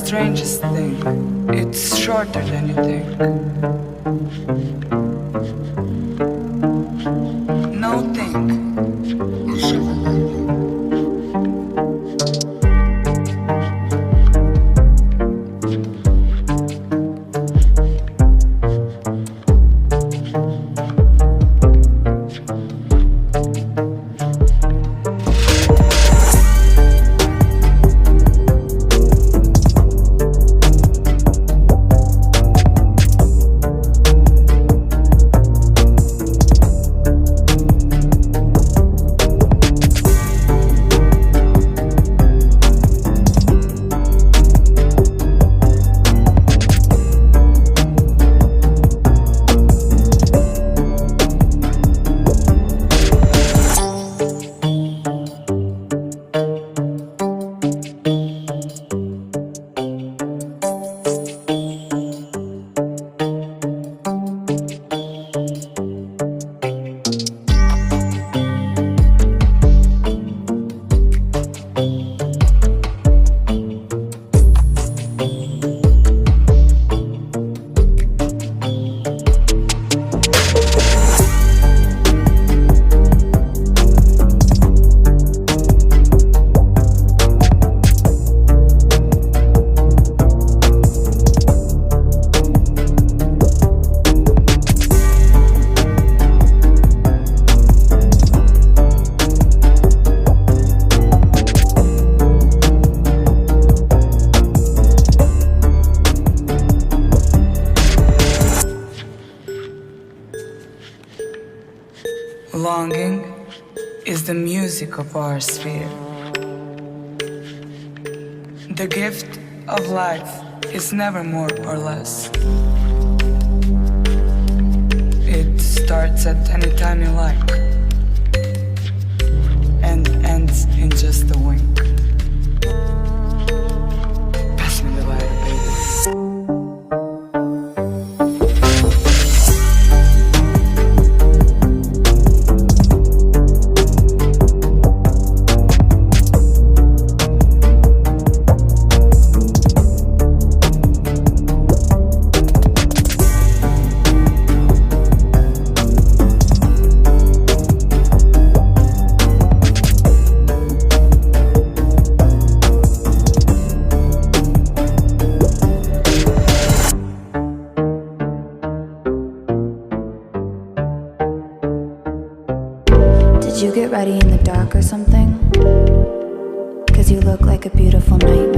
strangest thing. It's shorter than you think. No think. Longing is the music of our sphere. The gift of life is never more or less. It starts at any time you like and ends in just a wink. Pass me the lighter, baby. Did you get ready in the dark or something? 'Cause you look like a beautiful nightmare.